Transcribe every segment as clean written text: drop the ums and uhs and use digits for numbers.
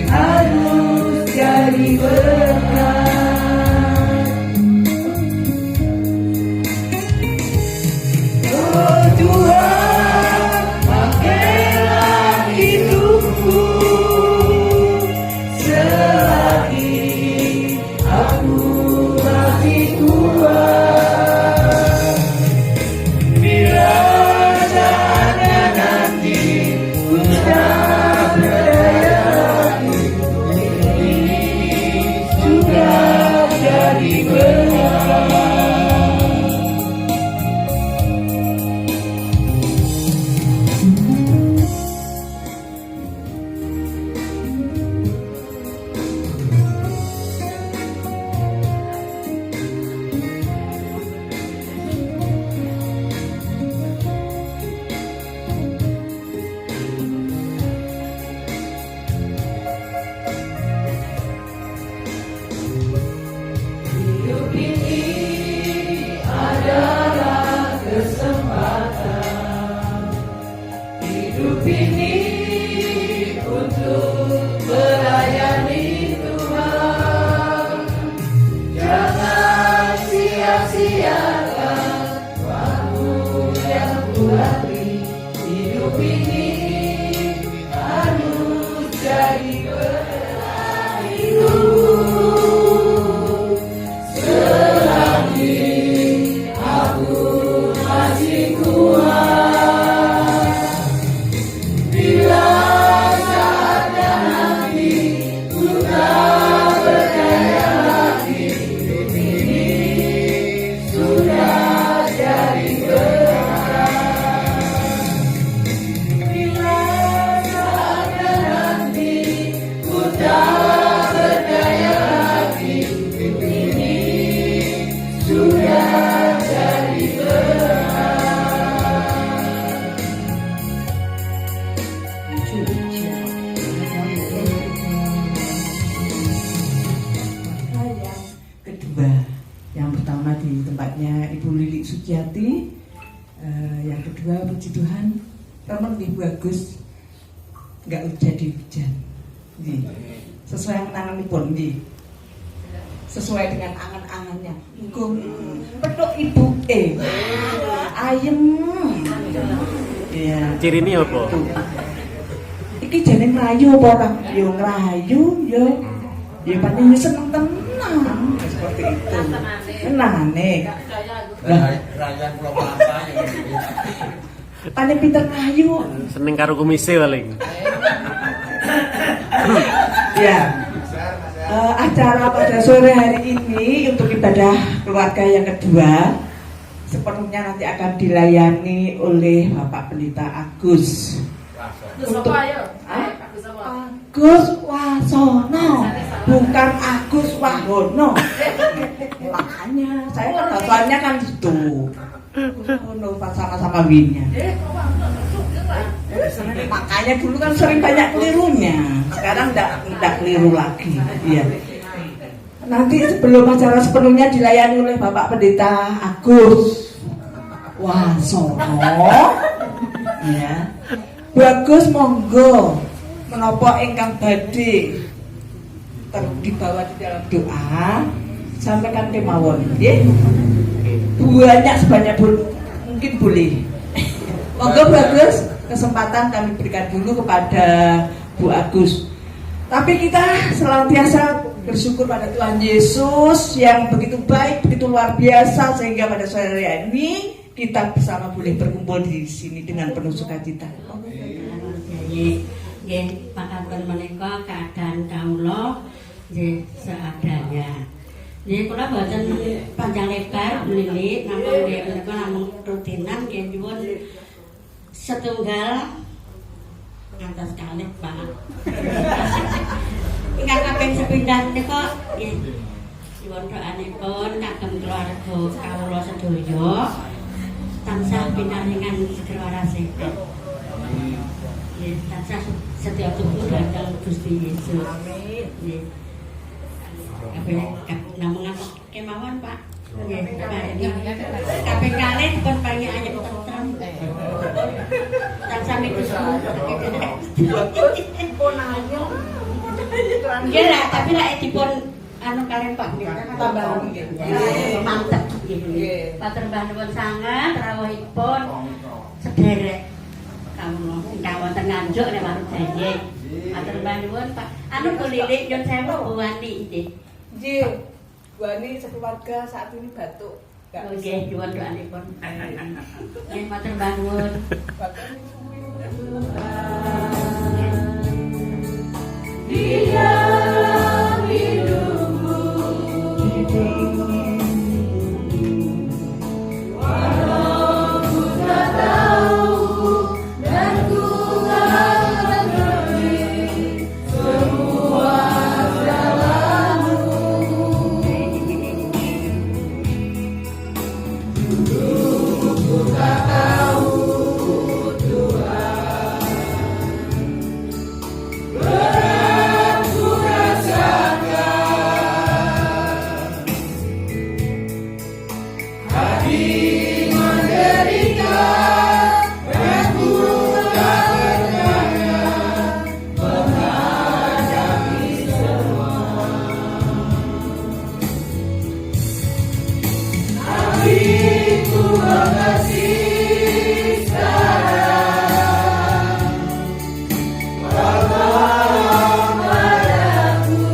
harus jadi berkat. Oh Tuhan, pakailah hidupku selagi aku masih kuat. Bila saatnya nanti ku tak berdaya, ini sudah jadi berkat. Hidup ini adalah kesempatan. Hidup ini untuk melayani Tuhan. Jangan sia-siakan waktu yang Tuhan beri. Hidup ini harus jadi berkat. Selagi aku masih kuat, bila saatnya nanti ku tak berdaya lagi, hidup ini sudah jadi berkat. Bila saatnya nanti ku tak berdaya lagi, hidup ini sudah jadi berkat. Yang kedua, yang pertama di tempatnya Ibu Lili Suciati, yang kedua puji Tuhan teman Ibu Agus nggak jadi hujan, sesuai angan-anganipun, sesuai dengan angan-angannya. Petuk ibu ayem. Iya. Ciri ini apa? Iki jane ngrayu apa ora? Yo ngrayu yo. Ya pancen seneng tenang seperti itu. Tenane. Rayan Pulau Kelapa yang Paling pinter ngrayu. Seneng karo kumise paling. Ya. Acara pada sore hari ini untuk ibadah keluarga yang kedua sepenuhnya nanti akan dilayani oleh Bapak Pendeta Agus. Untuk Agus Wasono, bukan Agus Wahono. Makanya saya kan bapaknya kan itu. Sama-sama winnya. Makanya dulu kan sering banyak kelirunya. Sekarang enggak keliru lagi. Iya. Nanti sebelum acara sepenuhnya dilayani oleh Bapak Pendeta Agus Wasono. Ya. Bagus, monggo menapa ingkang badhe dibawa di dalam doa sampaikan kemawon nggih. Banyak sebanyak mungkin boleh. Monggo Bagus, kesempatan kami berikan dulu kepada Bu Agus. Tapi kita senantiasa bersyukur pada Tuhan Yesus yang begitu baik, begitu luar biasa sehingga pada sore hari ini kita bersama boleh berkumpul di sini dengan penuh sukacita. Nggih, makaten menika keadaan kawula nggih seadanya. Nggih, kula boten panjang lebar mlilit namung nggih menika namung rutinan nggih nyuwun setunggal ngantos kalih Pak. Ingkang kaping sepindhah menika nggih nyuwun doanipun kagem keluarga kawula sedaya tansah pinaringan segera waras. Tansah setia tubuh dhateng Gusti Yesus. Amin. Namun kemauan Pak. Kaping kalih pun panggih ayam tentrem. Sami Gusti. Pun ayo. Nggih lah, tapi lek dipun anu kalian Pak nggih. Tambah nggih. Mantep nggih. Matur nuwun sanget rawuhipun sederek kawula ingkang wonten Nganjuk nek warung Jayek. Matur nuwun Pak. Anu kulilik nyun sewu Bu Wani nggih. Nggih. Bu Wani sekeluarga saat ini batuk. Nggih, nyuwun doanipun. Nggih, matur nuwun. Dia hidupmu walau ku tak tahu dan ku akan beri semua salahmu. Dulu ku tak tahu Tuhan, berat ku rasakan, hati menderita, dan ku tak berdaya menghadapi semua. Tapi ku mengerti sekarang, tolong padaku.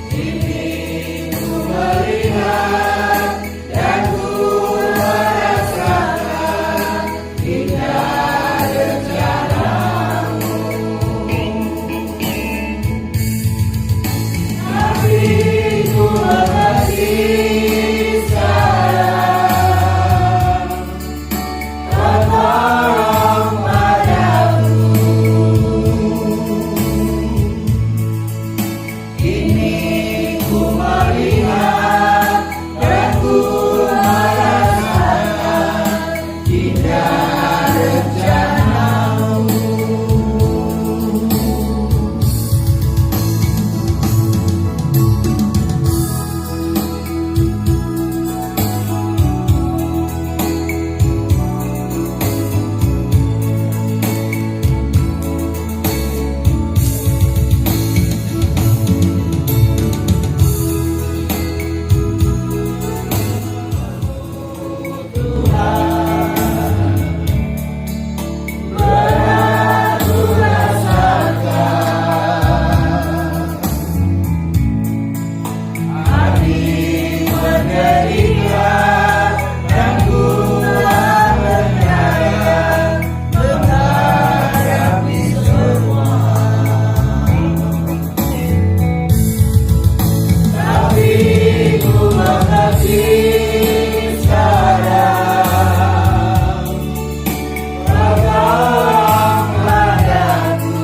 Kini ku melihat dan ku merasakan indah rencanamu. Tapi ku mengerti sekarang, tolong padaku. Kini ku melihat dan ku merasakan indah rencanamu. Berat ku rasakan, hati menderita, dan ku tak berdaya menghadapi semua. Tapi ku mengerti sekarang, tolong padaku.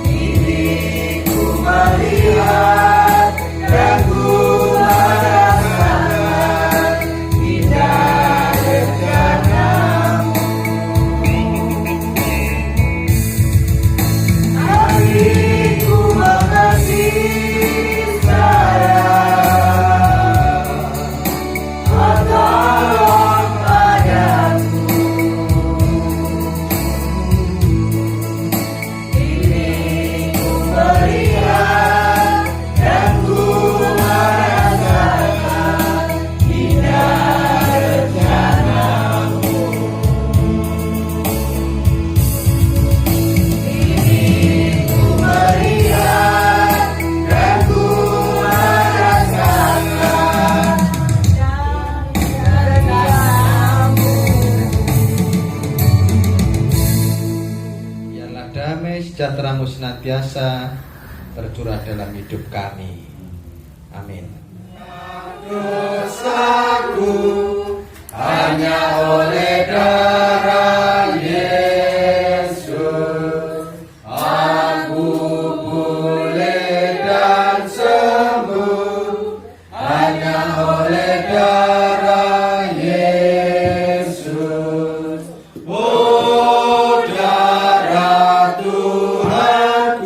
Kini ku melihat dan ku merasakan indah rencanamu. Tapi ku mengerti sekarang, tolong padaku. Kini ku melihat dan ku merasakan indah rencanamu. Kini ku melihat dan ku merasakan rencanamu. Biarlah damai sejahtera-Mu senantiasa tercurah dalam hidup kami. Amin. Dosaku hanya oleh darah Yesus aku pulih dan sembuh, hanya oleh darah Yesus. Oh darah Tuhan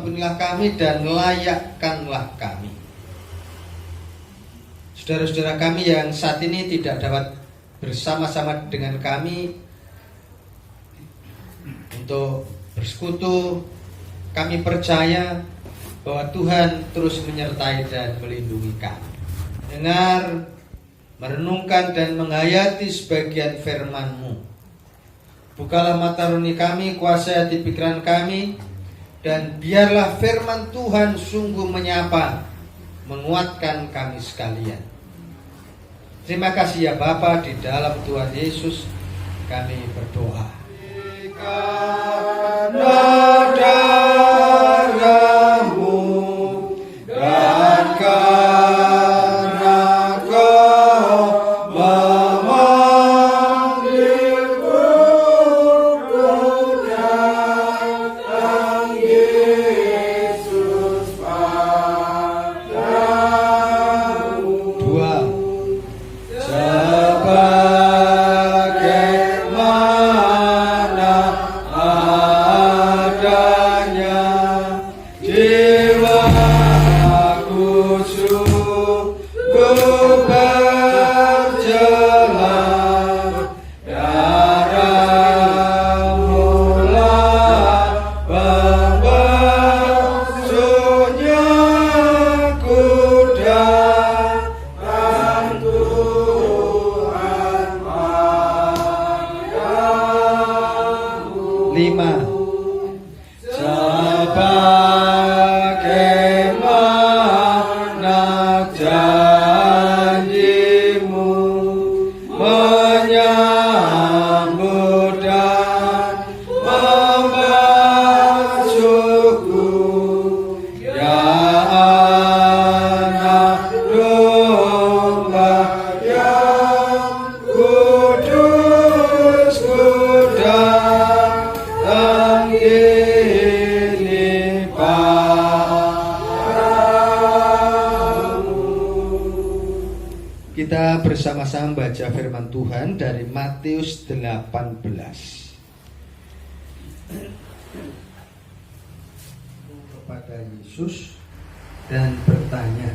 ampunilah kami dan layakkanlah kami. Saudara-saudara kami yang saat ini tidak dapat bersama-sama dengan kami untuk bersekutu, kami percaya bahwa Tuhan terus menyertai dan melindungi kami. Dengar, merenungkan dan menghayati sebagian firman-Mu. Bukalah mata rohani kami, kuasai hati pikiran kami, dan biarlah firman Tuhan sungguh menyapa, menguatkan kami sekalian. Terima kasih ya Bapa, di dalam Tuhan Yesus kami berdoa. Karena darah-Mu dan karena Kau memanggilku datang Yesus padamu. Dua. Sebagaimana adanya jiwaku sungguh berjelas, darah-Mulah pembasuhnya, ku datang Tuhan padamu. 5. Sebagaimana janji-Mu menyambut dan membasuhku, ya anak domba yang kudus, ku datang ini padamu. Kita bersama-sama baca firman Tuhan dari Matius 18. Kepada Yesus dan bertanya,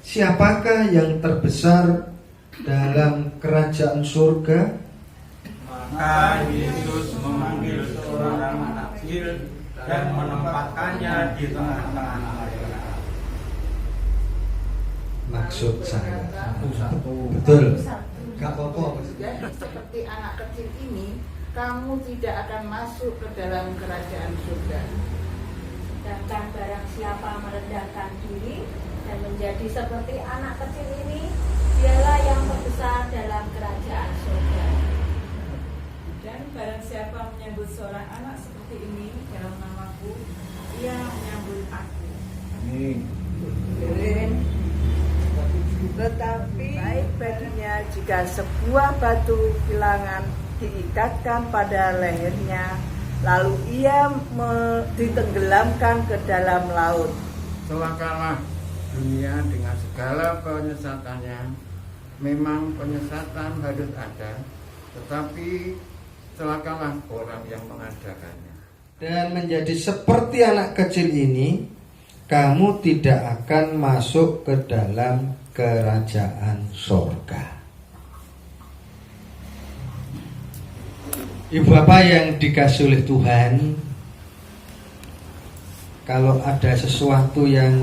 siapakah yang terbesar dalam kerajaan surga? Maka Yesus memanggil seorang anak kecil dan menempatkannya di tengah-tengah mereka. Maksud saya Satu-satu. betul. Gak apa-apa. Jadi seperti anak kecil ini, kamu tidak akan masuk ke dalam kerajaan surga. Sedangkan barang siapa merendahkan diri dan menjadi seperti anak kecil ini, dialah yang terbesar dalam kerajaan surga. Dan barang siapa menyambut seorang anak seperti ini dalam namaku, ia menyambut aku. Amin. Tetapi baik baginya jika sebuah batu bilangan diikatkan pada lehernya, lalu ia ditenggelamkan ke dalam laut. Celakalah dunia dengan segala penyesatannya. Memang penyesatan harus ada, tetapi celakalah orang yang mengadakannya. Dan menjadi seperti anak kecil ini, kamu tidak akan masuk ke dalam kerajaan surga. Ibu bapak yang dikasih oleh Tuhan, kalau ada sesuatu yang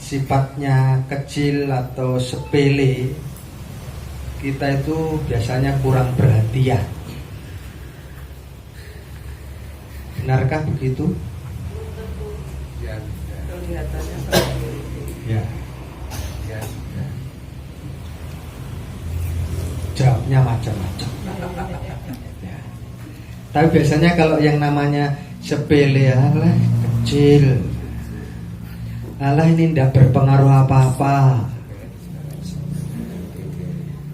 sifatnya kecil atau sepele, kita itu biasanya kurang perhatian. Benarkah begitu? Kelihatannya seperti itu. Ya. Jawabnya macam-macam. Ya. Tapi biasanya kalau yang namanya sepele, alah kecil, alah ini tidak berpengaruh apa-apa.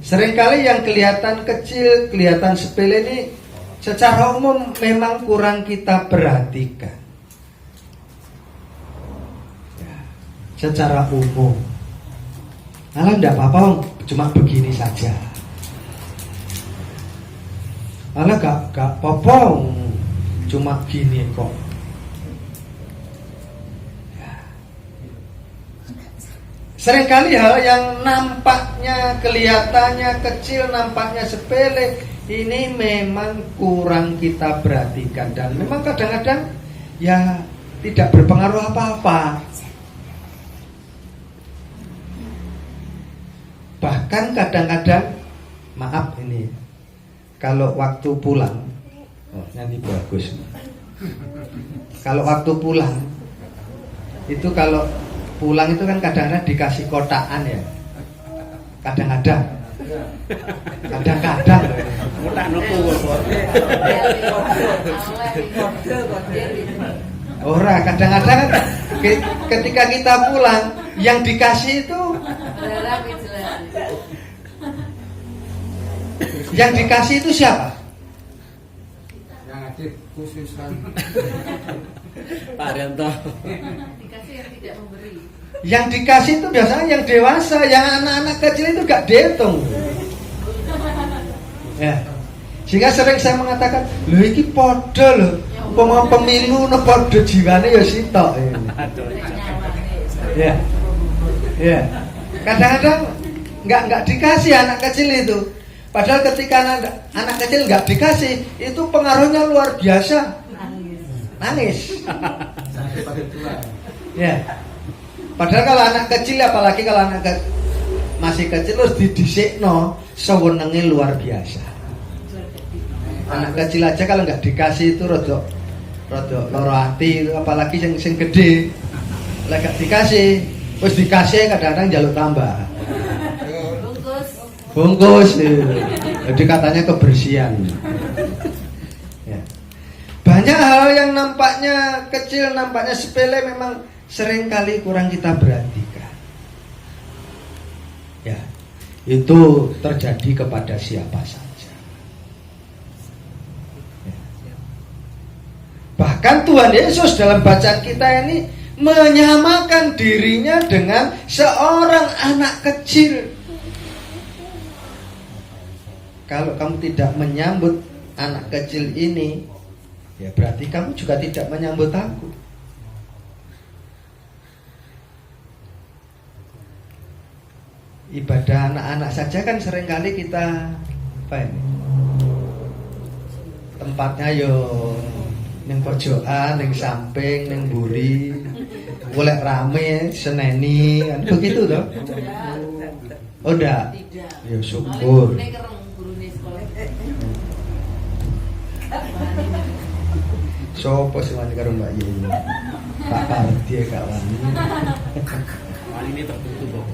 Seringkali yang kelihatan kecil, kelihatan sepele ini secara umum memang kurang kita perhatikan. Ya. Secara umum, alah tidak apa-apa, cuma begini saja. Alah gak apa-apa, cuma gini kok. Seringkali hal yang nampaknya, kelihatannya kecil, nampaknya sepele, ini memang kurang kita perhatikan. Dan memang kadang-kadang ya tidak berpengaruh apa-apa. Bahkan kadang-kadang, maaf ini, kalau waktu pulang, nanti bagus. Kalau waktu pulang, itu kalau pulang itu kan kadang-kadang dikasih kotakan ya. Kadang-kadang. Kotak nopo kok. Ora, kadang-kadang ketika kita pulang, yang dikasih itu siapa? Yang ngasih khususan. Pak Rianto. Dikasih yang tidak memberi. Yang dikasih itu biasanya yang dewasa, yang anak-anak kecil itu gak dihitung. Ya. Sehingga sering saya mengatakan, lho iki podo lho, umpama pemilu no podo jiwane ya sitok. Ya. Ya. Kadang-kadang nggak dikasih anak kecil itu. Padahal ketika anak kecil nggak dikasih, itu pengaruhnya luar biasa. Nangis. Ya. Padahal kalau anak kecil, apalagi kalau masih kecil, terus didisikno, sewenenge luar biasa. Anak kecil aja kalau nggak dikasih itu rodok loro hati, apalagi yang gede. Lah gak dikasih, terus dikasih kadang-kadang jaluk tambah. Bungkus. Jadi katanya kebersihan. Ya. Banyak hal yang nampaknya kecil, nampaknya sepele, memang seringkali kurang kita perhatikan. Ya, itu terjadi kepada siapa saja. Ya. Bahkan Tuhan Yesus dalam bacaan kita ini menyamakan dirinya dengan seorang anak kecil. Kalau kamu tidak menyambut anak kecil ini, ya berarti kamu juga tidak menyambut aku. Ibadah anak-anak saja kan seringkali kita tempatnya yo ning pojokan, ning samping, ning mburi, golek rame, seneni, kan begitu toh? Oh enggak. Ya syukur. Sopo sing wani karo Mbak Yeni? Pak Pardi kawan. Wali ini tertutup kok.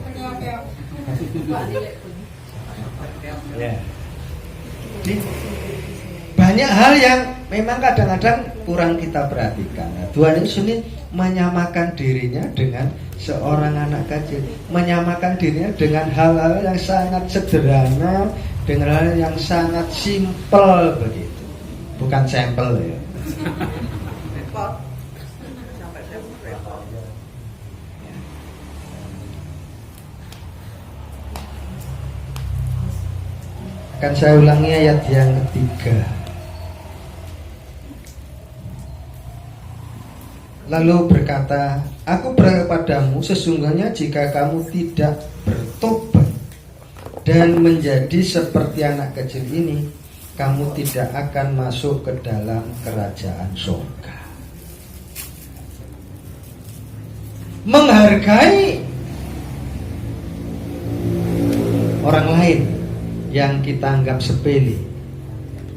Ya. Banyak hal yang memang kadang-kadang kurang kita perhatikan. Nah, Tuhan Yesus ini menyamakan dirinya dengan seorang anak kecil, menyamakan dirinya dengan hal-hal yang sangat sederhana, dengan hal yang sangat simpel begitu. Bukan sampel ya. Akan saya ulangi ayat yang ketiga. Lalu berkata, aku berkatamu sesungguhnya jika kamu tidak bertobat dan menjadi seperti anak kecil ini, kamu tidak akan masuk ke dalam kerajaan surga. Menghargai orang lain yang kita anggap sepele,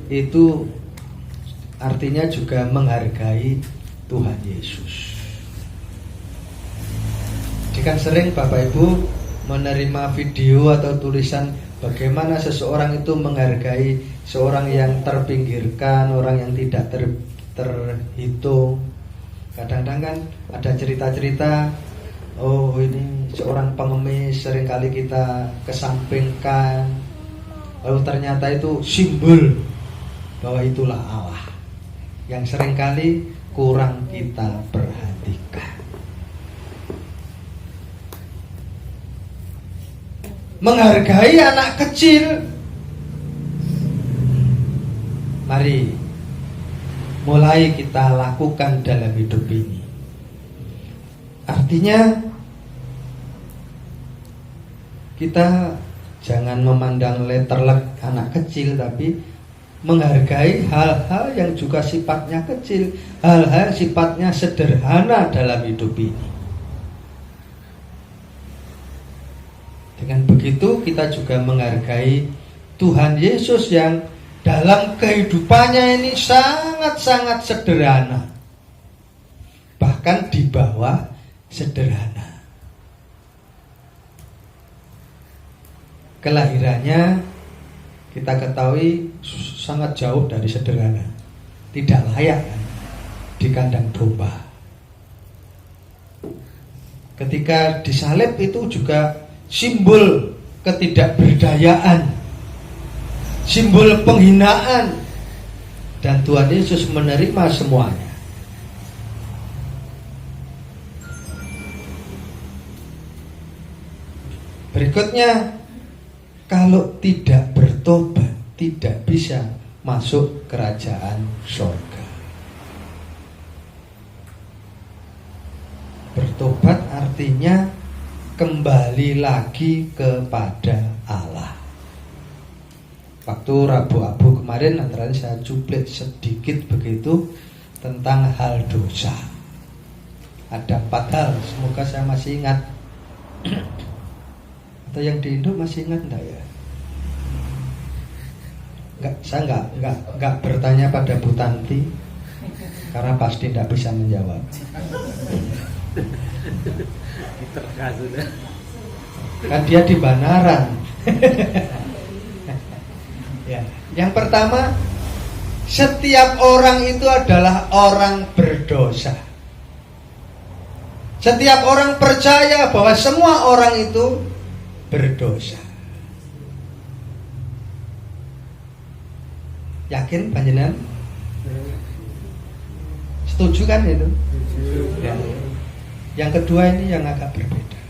itu artinya juga menghargai Tuhan Yesus. Jika sering Bapak Ibu menerima video atau tulisan bagaimana seseorang itu menghargai seorang yang terpinggirkan, orang yang tidak terhitung. Kadang-kadang kan ada cerita-cerita, oh ini seorang pengemis seringkali kita kesampingkan, lalu ternyata itu simbol bahwa itulah Allah yang seringkali kurang kita perhatikan. Menghargai anak kecil. Mari mulai kita lakukan dalam hidup ini. Artinya kita jangan memandang letterlek anak kecil, tapi menghargai hal-hal yang juga sifatnya kecil, hal-hal yang sifatnya sederhana dalam hidup ini. Dengan begitu kita juga menghargai Tuhan Yesus yang dalam kehidupannya ini sangat-sangat sederhana, bahkan di bawah sederhana. Kelahirannya kita ketahui sangat jauh dari sederhana, tidak layak di kandang domba. Ketika disalib itu juga simbol ketidakberdayaan, simbol penghinaan, dan Tuhan Yesus menerima semuanya. Berikutnya, kalau tidak bertobat, tidak bisa masuk kerajaan surga. Bertobat artinya kembali lagi kepada Allah. Waktu Rabu Abu kemarin antara saya cuplik sedikit begitu tentang hal dosa. Ada 4 hal, semoga saya masih ingat. Atau yang di Indo masih ingat enggak ya? Saya enggak bertanya pada Bu Tanti karena pasti tidak bisa menjawab. Kan dia di Banaran. Ya. Yang pertama, setiap orang itu adalah orang berdosa. Setiap orang percaya bahwa semua orang itu berdosa. Yakin panjenengan? Setuju kan itu? Ya. Yang kedua ini yang agak berbeda.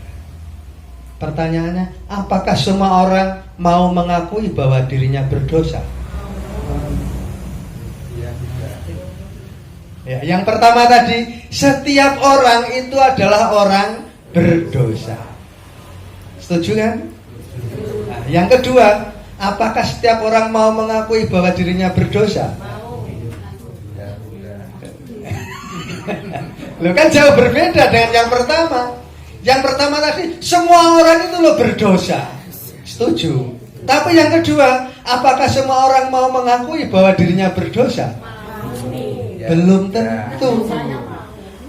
Pertanyaannya, apakah semua orang mau mengakui bahwa dirinya berdosa? Ya, yang pertama tadi, setiap orang itu adalah orang berdosa. Setuju kan? Nah, yang kedua, apakah setiap orang mau mengakui bahwa dirinya berdosa? Loh, kan jauh berbeda dengan yang pertama. Yang pertama tadi, semua orang itu loh berdosa. Setuju. Tapi yang kedua, apakah semua orang mau mengakui bahwa dirinya berdosa? Belum tentu.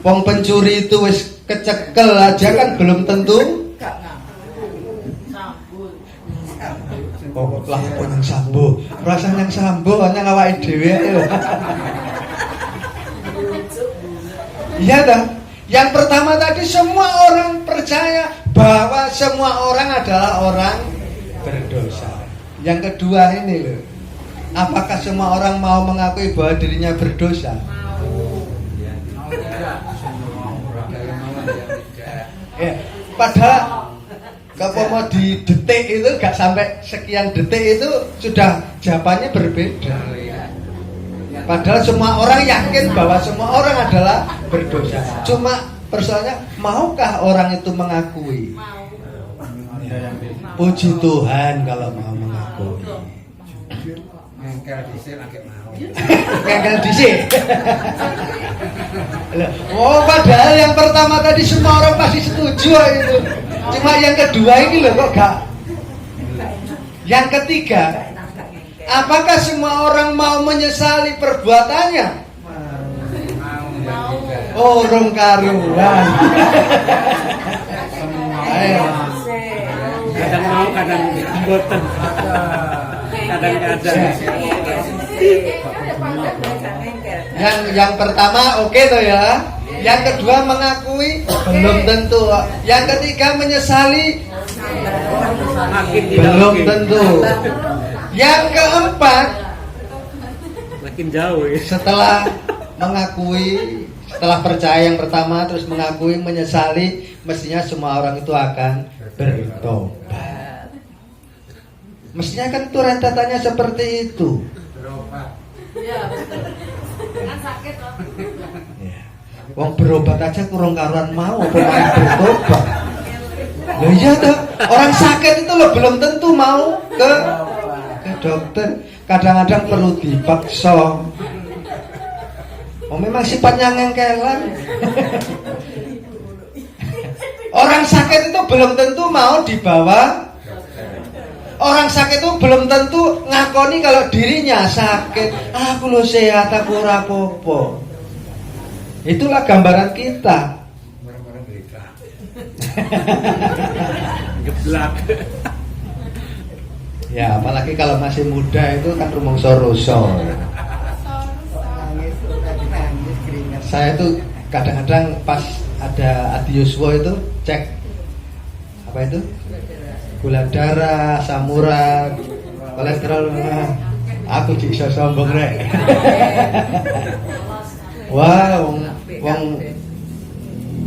Wong pencuri itu wis kecekel aja kan belum tentu. Oh, lah kok yang sambo. Rasanya yang sambo hanya ngawake dhewe. Iya dah. Yang pertama tadi semua orang percaya bahwa semua orang adalah orang berdosa. Yang kedua ini loh, apakah semua orang mau mengakui bahwa dirinya berdosa? Ya, padahal kalau mau di detik itu gak sampai sekian detik itu sudah jawabannya berbeda. Padahal semua orang yakin bahwa semua orang adalah berdosa. Cuma persoalannya, maukah orang itu mengakui? Puji Tuhan kalau mau mengakui. Ngengkel dhisik lagi mau. Ngengkel dhisik. Oh, padahal yang pertama tadi semua orang pasti setuju itu. Cuma yang kedua ini loh kok gak. Yang ketiga, apakah semua orang mau menyesali perbuatannya? Oh, rong karuan. Ayo. Kadang mau, kadang boten. Kadang-kadang. Yang pertama oke toh ya. Yang kedua mengakui belum tentu. Yang ketiga menyesali belum tentu. Yang keempat, makin jauh ya. Setelah mengakui, setelah percaya yang pertama terus mengakui, menyesali, mestinya semua orang itu akan bertobat. Mestinya kan tuh rentetannya seperti itu. Iya, betul. Kan sakit loh. Ya. Wong berobat aja kurang karuan mau, apa main bertobat. Lah iya toh. Orang sakit itu loh belum tentu mau ke dokter. Kadang-kadang perlu dipaksa. Oh, memang sifatnya ngengkelan. Orang sakit itu belum tentu mau dibawa. Orang sakit itu belum tentu ngakoni kalau dirinya sakit. Aku lo sehat, aku ora apa-apa. Itulah gambaran kita. Barang-barang berita. Geblak. Ya, apalagi kalau masih muda itu kan rumongso roso. Saya tuh kadang-kadang pas ada Adi Yuswo itu cek apa itu? Gula darah, asam urat, kolesterol. Aku bisa sombong rek. Wah, wong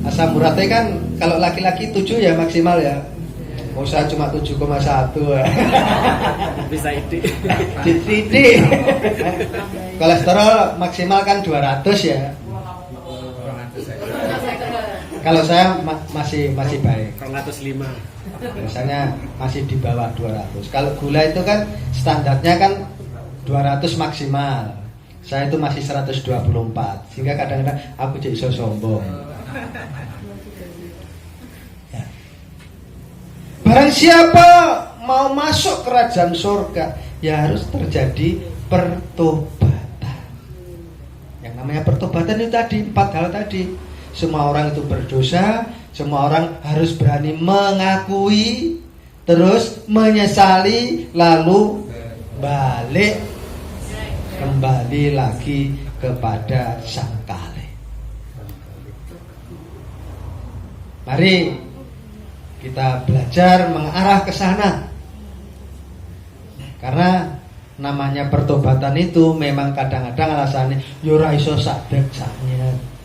asam uratnya kan kalau laki-laki 7 ya maksimal ya. Mau saya cuma 7,1 Bisa ide. Titik. Kolesterol maksimal kan 200 ya. Kalau saya masih baik. 205. Biasanya masih di bawah 200. Kalau gula itu kan standarnya kan 200 maksimal. Saya itu masih 124. Sehingga kadang-kadang aku jadi sombong. Ya. Barang siapa mau masuk kerajaan surga, ya harus terjadi pertobatan. Yang namanya pertobatan itu tadi 4 hal tadi. Semua orang itu berdosa, semua orang harus berani mengakui, terus menyesali, lalu balik kembali lagi kepada Sang Kale. Mari kita belajar mengarah ke sana. Karena namanya pertobatan itu memang kadang-kadang alasannya yura iso sadek-saknya.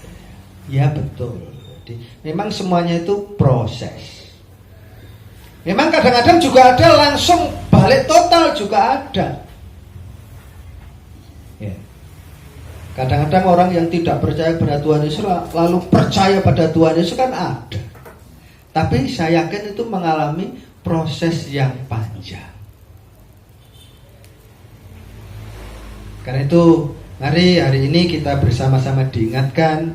Ya betul. Jadi, memang semuanya itu proses. Memang kadang-kadang juga ada langsung balik total juga ada. Ya. Kadang-kadang orang yang tidak percaya pada Tuhan Yesus lalu percaya pada Tuhan Yesus kan ada. Tapi saya yakin itu mengalami proses yang panjang. Karena itu mari hari ini kita bersama-sama diingatkan,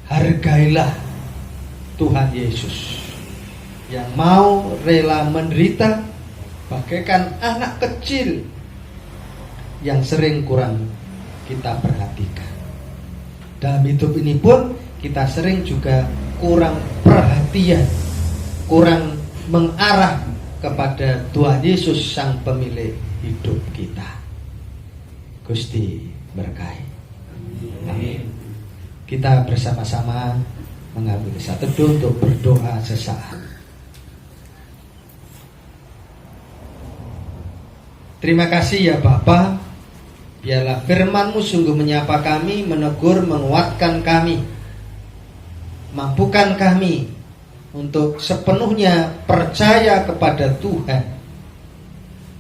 hargailah Tuhan Yesus yang mau rela menderita bagaikan anak kecil yang sering kurang kita perhatikan. Dalam hidup ini pun kita sering juga kurang perhatian, kurang mengarah kepada Tuhan Yesus Sang Pemilik hidup kita. Gusti berkahi. Amin. Kita bersama-sama mengambil satu teduh untuk berdoa sesaat. Terima kasih ya Bapa. Biarlah firman-Mu sungguh menyapa kami, menegur, menguatkan kami. Mampukan kami untuk sepenuhnya percaya kepada Tuhan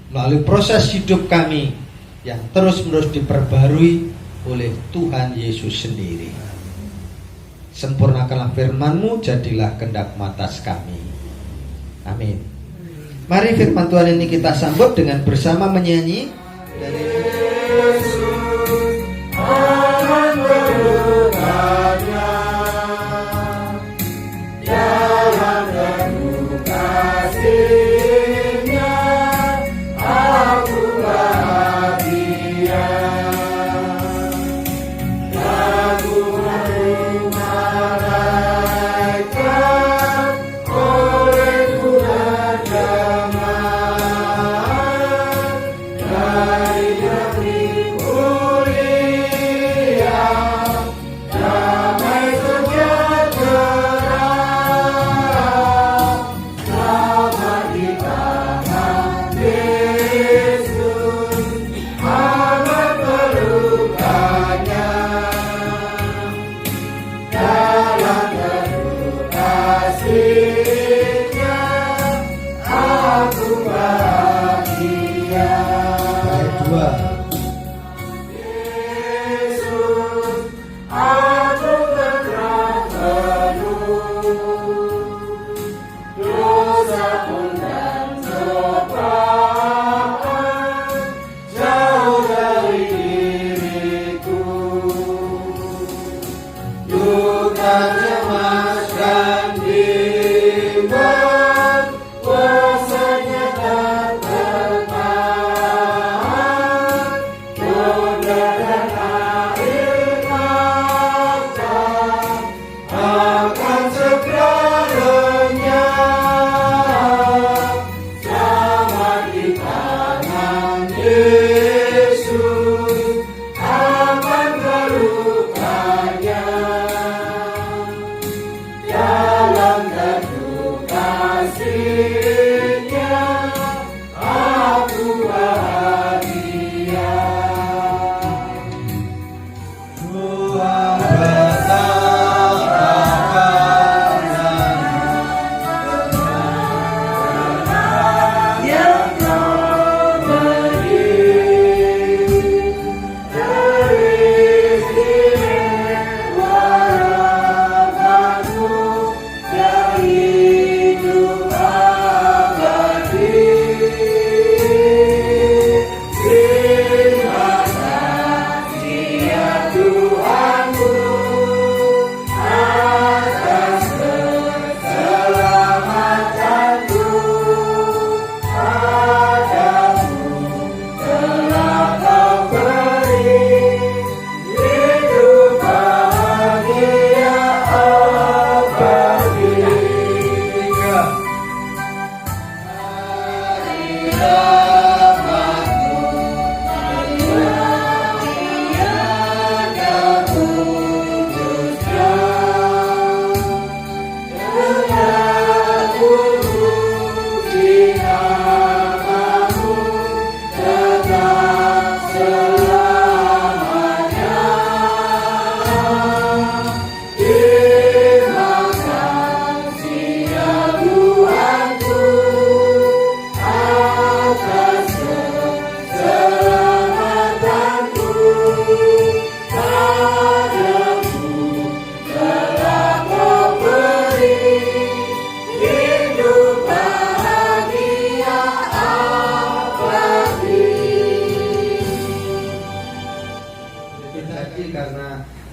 melalui proses hidup kami yang terus-menerus diperbarui oleh Tuhan Yesus sendiri. Sempurnakanlah firman-Mu, jadilah kehendak-Mu atas kami. Amin. Mari firman Tuhan ini kita sambut dengan bersama menyanyi dari Dari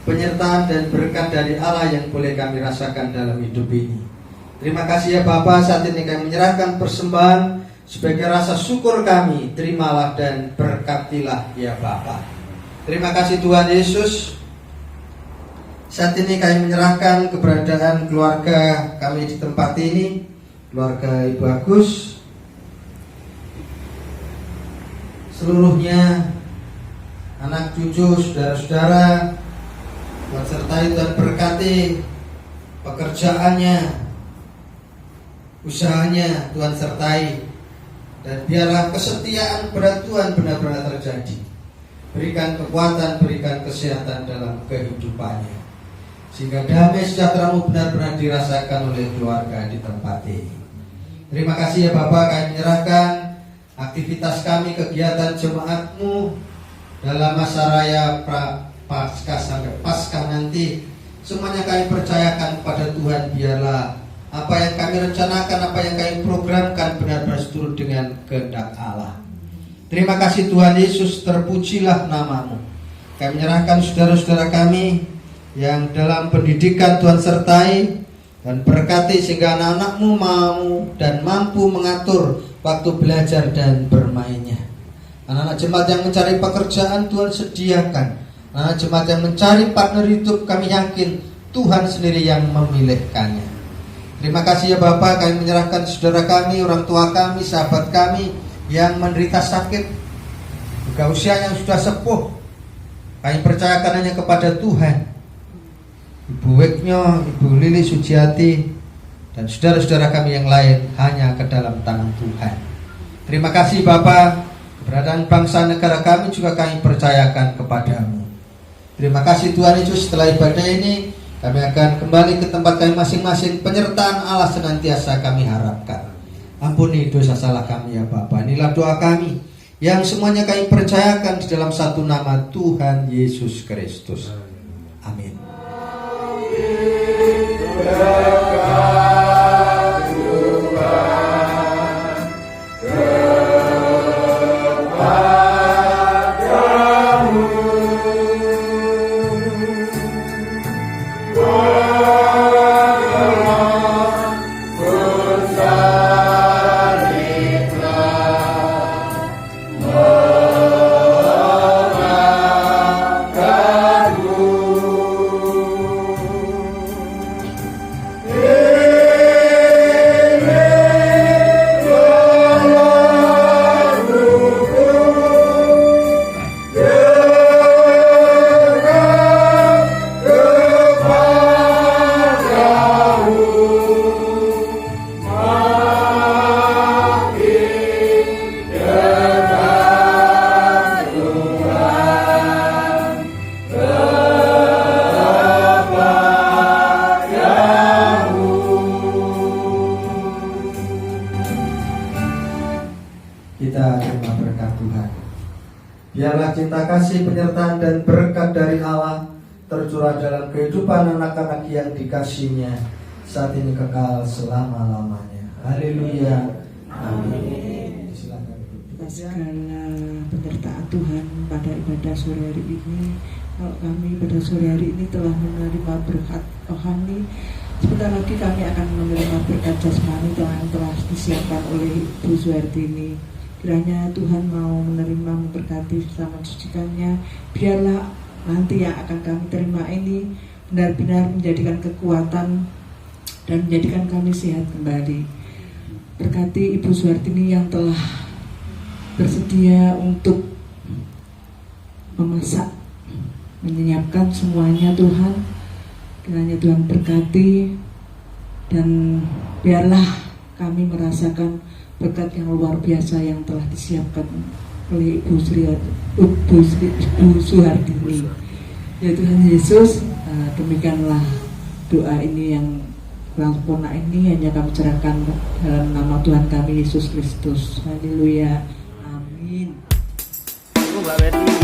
penyertaan dan berkat dari Allah yang boleh kami rasakan dalam hidup ini. Terima kasih ya Bapa, saat ini kami menyerahkan persembahan sebagai rasa syukur kami. Terimalah dan berkatilah ya Bapa. Terima kasih Tuhan Yesus. Saat ini kami menyerahkan keberadaan keluarga kami di tempat ini, keluarga Ibu Agus, seluruhnya, anak cucu, saudara-saudara, Tuhan sertai dan berkati pekerjaannya, usahanya, Tuhan sertai, dan biarlah kesetiaan kepada Tuhan benar-benar terjadi. Berikan kekuatan, berikan kesehatan dalam kehidupannya, sehingga damai sejahtera-Mu benar-benar dirasakan oleh keluarga di tempat ini. Terima kasih ya Bapak, kami menyerahkan aktivitas kami, kegiatan jemaat-Mu dalam masa raya Paskah sampai Paskah nanti, semuanya kami percayakan kepada Tuhan. Biarlah apa yang kami rencanakan, apa yang kami programkan benar-benar seturut dengan kehendak Allah. Terima kasih Tuhan Yesus, terpujilah nama-Mu. Kami menyerahkan saudara-saudara kami yang dalam pendidikan, Tuhan sertai dan berkati sehingga anak-anak-Mu mau dan mampu mengatur waktu belajar dan bermainnya. Anak-anak jemaat yang mencari pekerjaan, Tuhan sediakan. Anak jemaat yang mencari partner hidup, kami yakin Tuhan sendiri yang memilihkannya. Terima kasih ya Bapak, kami menyerahkan saudara kami, orang tua kami, sahabat kami yang menderita sakit, juga usia yang sudah sepuh. Kami percayakan hanya kepada Tuhan. Ibu Weknyo, Ibu Lili Sujiati, dan saudara-saudara kami yang lain hanya ke dalam tangan Tuhan. Terima kasih Bapak, keberadaan bangsa negara kami juga kami percayakan kepada-Mu. Terima kasih Tuhan Yesus, setelah ibadah ini kami akan kembali ke tempat kami masing-masing. Penyertaan Allah senantiasa kami harapkan. Ampuni dosa salah kami ya Bapa. Inilah doa kami yang semuanya kami percayakan di dalam satu nama, Tuhan Yesus Kristus. Amin. Oh Biarlah cinta kasih, penyertaan dan berkat dari Allah tercurah dalam kehidupan anak-anak yang dikasihnya saat ini kekal selama-lamanya. Haleluya. Amin. Silakan. Atas segala penyertaan Tuhan pada ibadah sore hari ini, kalau kami pada sore hari ini telah menerima berkat rohani, sebentar lagi kami akan menerima berkat jasmani yang telah disiapkan oleh Ibu Suhartini. Kiranya Tuhan mau menerima, memberkati bersama mensucikannya. Biarlah nanti yang akan kami terima ini benar-benar menjadikan kekuatan dan menjadikan kami sehat kembali. Berkati Ibu Suhartini yang telah bersedia untuk memasak, menyiapkan semuanya Tuhan. Kiranya Tuhan berkati dan biarlah kami merasakan berkat yang luar biasa yang telah disiapkan oleh Ibu Suhartini. Ya Tuhan Yesus, demikianlah doa ini yang kurang sempurna ini hanya kami serahkan dalam nama Tuhan kami Yesus Kristus. Haleluya. Amin. Mbak Betty.